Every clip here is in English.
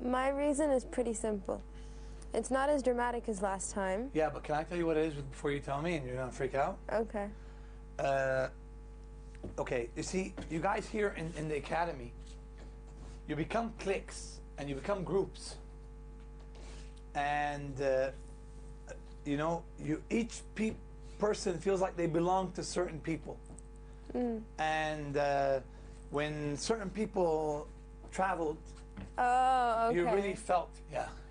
My reason is pretty simple. It's not as dramatic as last time. Yeah, but can I tell you what it is before you tell me and you're going to freak out? Okay. Okay, you see, you guys here in the academy, you become cliques and you become groups. And, you know, each person feels like they belong to certain people. And when certain people traveled, you really felt,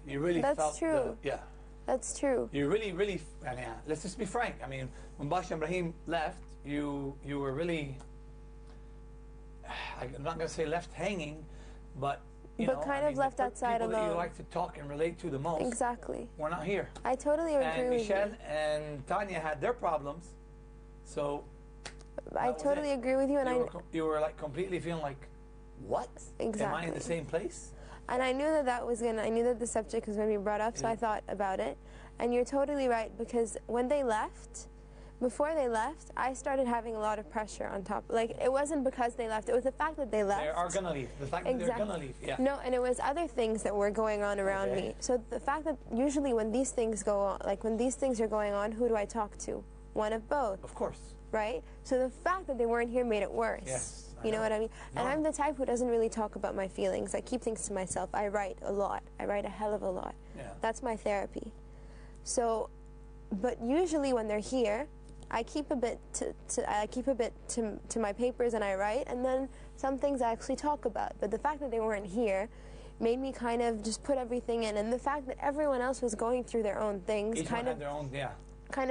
you really felt. That's true. Yeah. That's true. You really, yeah, let's just be frank. I mean, when Basha Ibrahim left, you were really, I'm not going to say left hanging, but you know, kind of left outside people alone. that you like to talk and relate to the most. Exactly. We're not here. I totally agree and with Michelle you. and Tanya had their problems, so I totally agree with you, and you were like completely feeling like, what? Exactly. Am I in the same place? And I knew I knew that the subject was going to be brought up, so I thought about it. And you're totally right, because when they left, before they left, I started having a lot of pressure on top. Like, it wasn't because they left, it was the fact that they left. They are going to leave. The fact that they're going to leave, yeah. No, and it was other things that were going on around me. So the fact that usually when these things go on, like when these things are going on, who do I talk to? One of both. Of course. Right? So the fact that they weren't here made it worse. Yes. You know what I mean? And I'm the type who doesn't really talk about my feelings. I keep things to myself. I write a lot. I write a hell of a lot. Yeah. That's my therapy. So, but usually when they're here, I keep a bit to my papers and I write, and then some things I actually talk about. But the fact that they weren't here made me kind of just put everything in, and the fact that everyone else was going through their own things kind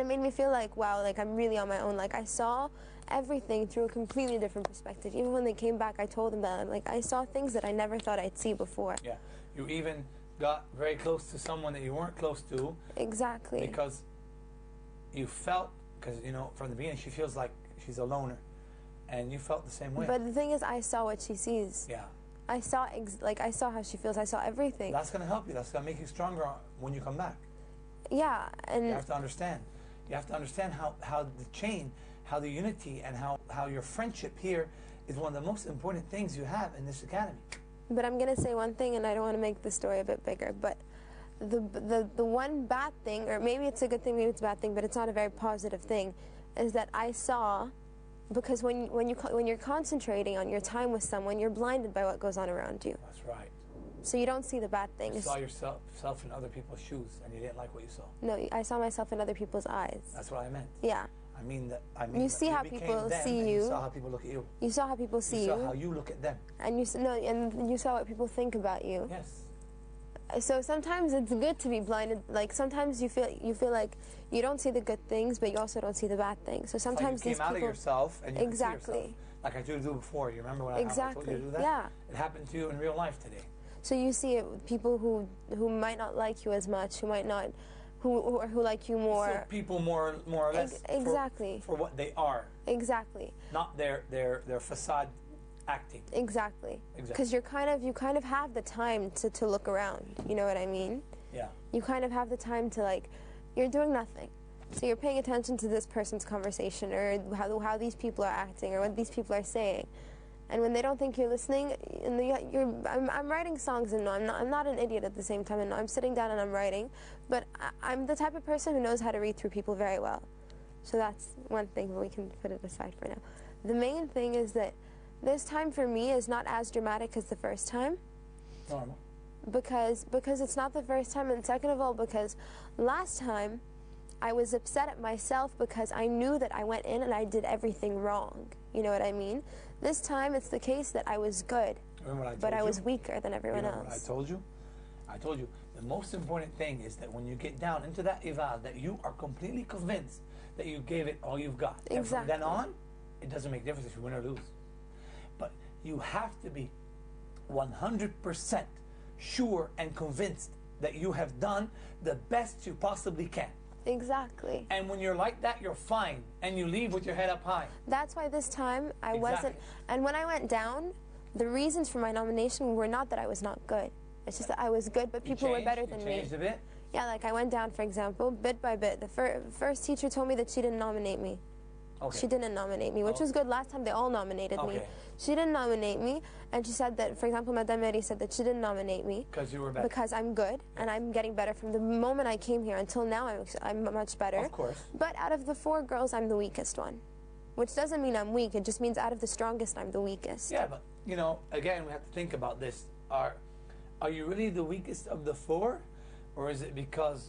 of made me feel like, wow, like I'm really on my own. Like I saw everything through a completely different perspective. Even when they came back, I told them that like I saw things that I never thought I'd see before. Yeah, you even got very close to someone that you weren't close to. Exactly. Because you felt, because you know from the beginning she feels like she's a loner, and you felt the same way. But the thing is, I saw what she sees. Yeah. I saw I saw how she feels. I saw everything. That's gonna help you. That's gonna make you stronger when you come back. Yeah, and you have to understand. You have to understand how the chain, how the unity, and how your friendship here is one of the most important things you have in this academy. But I'm gonna say one thing, and I don't want to make the story a bit bigger. But the one bad thing, or maybe it's a good thing, maybe it's a bad thing, but it's not a very positive thing, is that I saw, because when you're concentrating on your time with someone, you're blinded by what goes on around you. That's right. So you don't see the bad things. You saw yourself in other people's shoes, and you didn't like what you saw. No, I saw myself in other people's eyes. That's what I meant. Yeah. I mean you see how people see you. You saw how people look at you. You saw how people see you. You saw how you look at them. And you saw what people think about you. Yes. So sometimes it's good to be blinded. Like sometimes you feel like you don't see the good things, but you also don't see the bad things. So sometimes like you came out of yourself and you exactly could see yourself, like I told you before. You remember when I told you to do that? Yeah. It happened to you in real life today. So you see it with people who might not like you as much, who might not, who like you more. So people more or less exactly for what they are. Exactly. Not their facade acting. Exactly. Because you kind of have the time to look around. You know what I mean? Yeah. You kind of have the time to like, you're doing nothing. So you're paying attention to this person's conversation, or how these people are acting, or what these people are saying. And when they don't think you're listening, I'm writing songs, and I'm not an idiot at the same time, and I'm sitting down and I'm writing, but I'm the type of person who knows how to read through people very well. So that's one thing, but we can put it aside for now. The main thing is that this time for me is not as dramatic as the first time. Normal. Because it's not the first time, and second of all, because last time I was upset at myself because I knew that I went in and I did everything wrong. You know what I mean? This time it's the case that I was good, but I was weaker than everyone else. What I told you? I told you the most important thing is that when you get down into that eval, that you are completely convinced that you gave it all you've got. Exactly. And from then on, it doesn't make a difference if you win or lose. But you have to be 100% sure and convinced that you have done the best you possibly can. Exactly. And when you're like that, you're fine, and you leave with your head up high. That's why this time I wasn't. And when I went down, the reasons for my nomination were not that I was not good. It's just that I was good, but people were better than me. You changed a bit? Yeah, like I went down, for example, bit by bit. The first teacher told me that she didn't nominate me. Okay. She didn't nominate me, which was good. Last time they all nominated me. Okay. She didn't nominate me, and she said that, for example, Madame Mary said that she didn't nominate me Because you were better. because I'm good and I'm getting better from the moment I came here until now. I'm much better. Of course. But out of the 4 girls, I'm the weakest one, which doesn't mean I'm weak. It just means out of the strongest, I'm the weakest. Yeah, but you know, again, we have to think about this. Are you really the weakest of the 4, or is it because,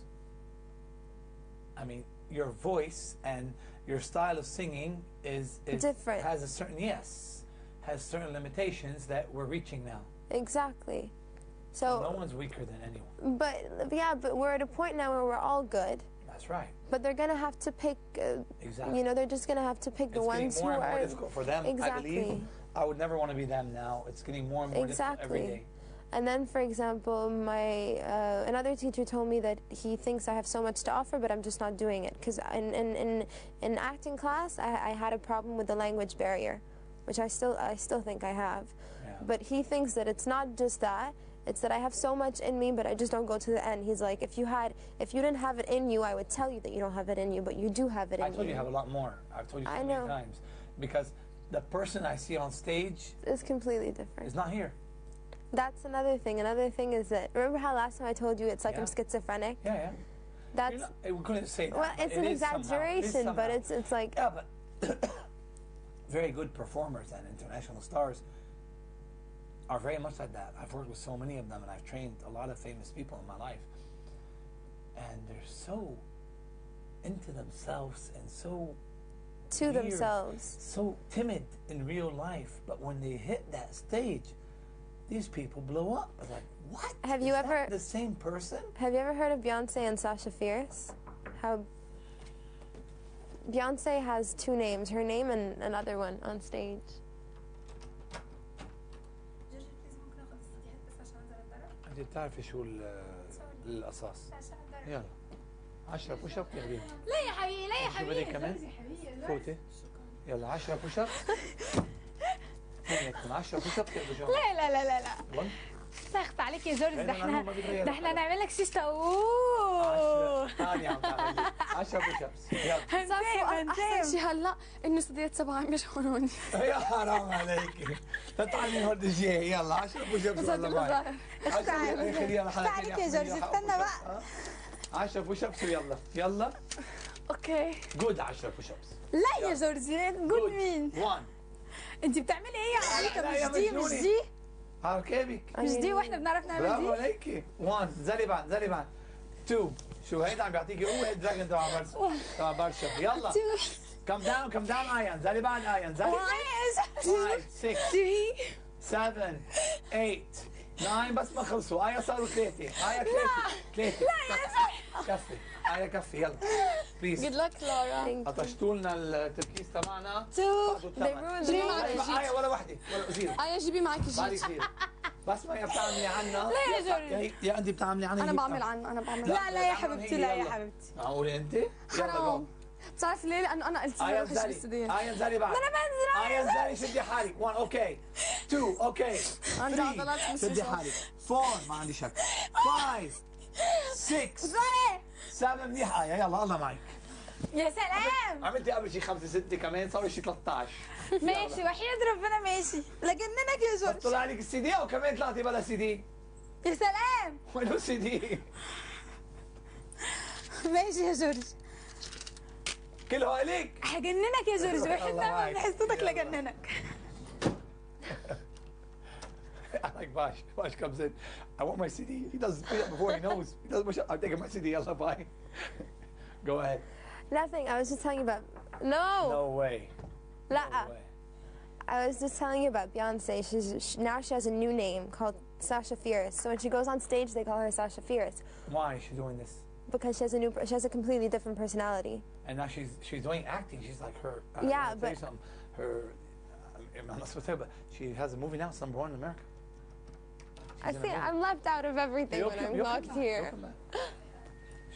I mean, your voice and your style of singing is different, has a certain has certain limitations that we're reaching now. Exactly. So no one's weaker than anyone. But yeah, but we're at a point now where we're all good. That's right. But they're gonna have to pick. Exactly. You know, they're just gonna have to pick the ones who more and are more difficult for them. Exactly. I believe. I would never want to be them now. It's getting more and more difficult every day. And then, for example, my another teacher told me that he thinks I have so much to offer, but I'm just not doing it. Because in acting class, I had a problem with the language barrier, which I still think I have. Yeah. But he thinks that it's not just that. It's that I have so much in me, but I just don't go to the end. He's like, if you didn't have it in you, I would tell you that you don't have it in you, but you do have it in you. I told you have a lot more. I've told you so many times. Because the person I see on stage is completely different. Is not here. That's another thing. Another thing is that, remember how last time I told you it's like I'm schizophrenic? Yeah, yeah. That's, we couldn't say that. Well, it's an exaggeration, but it's like... Yeah, but very good performers and international stars are very much like that. I've worked with so many of them, and I've trained a lot of famous people in my life. And they're so into themselves and so... to weird, themselves. So timid in real life, but when they hit that stage, these people blow up. I'm like, what? Have you ever the same person? Have you ever heard of Beyonce and Sasha Fierce? How Beyonce has 2 names, her name and another one on stage. انت بتعرفي شو القصص؟ يلا 10 بوش اب يا لا يا حبيبي لا يا حبيبي بدك كمان؟ فوتي يلا 10 بوش اب هيك 10 بوش اب لا لا لا لا لا سخت عليك يا جورج. ده احنا هنعمل لك شيشة. اوه 10 بوش ابس يلا احسن شيء هلا انه صديقة 7 عم يشحنوني. يا حرام عليك لا تعالي هون الجاي يلا 10 بوش ابس والله باي. تعالي يا جورج استنى بقى 10 بوش ابس ويلا يلا اوكي جود 10 بوش ابس. لا يا جورج جود مين؟ 1 انت بتعملي ايه يا عليكة؟ مش دي عارف كيفك؟ مش دي واحنا بنعرف نعمل دي. برافو عليكي. 1 زلي بعد 2 شو هيدا عم بيعطيكي قوه الدراجون تبع برشا يلا كم داون ايان زلي بعد ايان زلي 5 6 7 8 9 بس ما خلصوا ايا صاروا 3 3 كفي ايا كفي يلا بليز. Good luck لارا. قطشتوا لنا التركيز تبعنا 2 ايا ولا وحده ولا زيرو. ايا جيبي معك جيب. بس ما هي بتعملي عنا. لا يا جورج يا انت بتعملي عنا. انا بعمل عنه انا بعمل. لا يا حبيبتي لا يا حبيبتي. معقوله انت؟ حرام. بتعرف ليه؟ لانه انا قلت لك روحي الاستوديو. ايا زلي بعد. انا بنزل. ايا زلي شدي حالك. 1 اوكي 2 اوكي عندي عضلات شدي حالك. 4 ما عندي شك. 5 6 7 منيح ايا يلا الله معك. يا سلام. عملتي قبل شي 5 6 كمان صاروا شي 13. ماشي وحياة ربنا ماشي. لجننك يا جورج. طلع عليك السي دي او كمان طلعتي بلا سي دي؟ يا سلام. وينو السي دي؟ ماشي يا جورج. كله عليك. هجننك يا جورج وحياة من حسيتك لجننك. I like Bash comes in. I want my CD. He does it before he knows. He does push up. I'm taking my CD. Yalla, bye. Go ahead. Nothing. I was just telling you about. No. No way. La. No way. I was just telling you about Beyonce. Now she has a new name called Sasha Fierce. So when she goes on stage, they call her Sasha Fierce. Why is she doing this? Because she has a completely different personality. And now she's doing acting. She's like her. Yeah, but her. I'm not supposed to say, but she has a movie now. It's #1 in America. I see. I'm left out of everything when I'm locked here.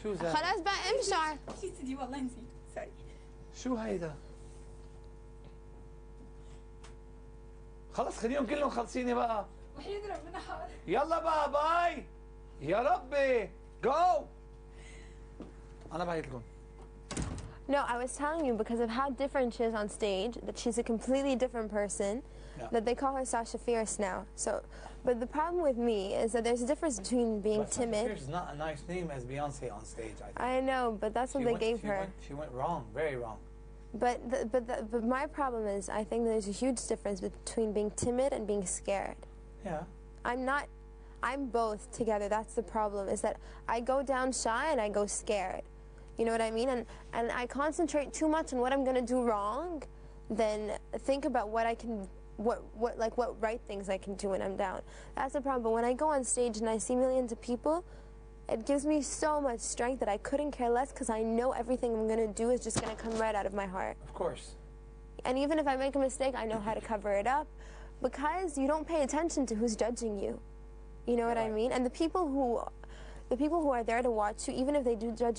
شو ذا؟ خلاص بقى امشي. نسيت دي والله نسيت. سوري. شو هيدا؟ خلص خليهم كلهم خلصيني بقى. وحياة ربنا حاضر. يلا بقى باي. يا ربي. جو. أنا بعيط لكم. No, I was telling you because of how different she is on stage, that she's a completely different person, that they call her Sasha Fierce now. So, but the problem with me is that there's a difference between being timid. Sasha Fierce is not a nice name as Beyonce on stage, I think. I know, but that's what they gave her. She went wrong, very wrong. But my problem is, I think there's a huge difference between being timid and being scared. Yeah. I'm both together. That's the problem, is that I go down shy and I go scared. You know what I mean? And I concentrate too much on what I'm gonna do wrong, than think about what I can, what right things I can do when I'm down. That's the problem. But when I go on stage and I see millions of people, it gives me so much strength that I couldn't care less, because I know everything I'm gonna do is just gonna come right out of my heart. Of course. And even if I make a mistake, I know how to cover it up, because you don't pay attention to who's judging you. You know what I mean? And the people who are there to watch you, even if they do judge you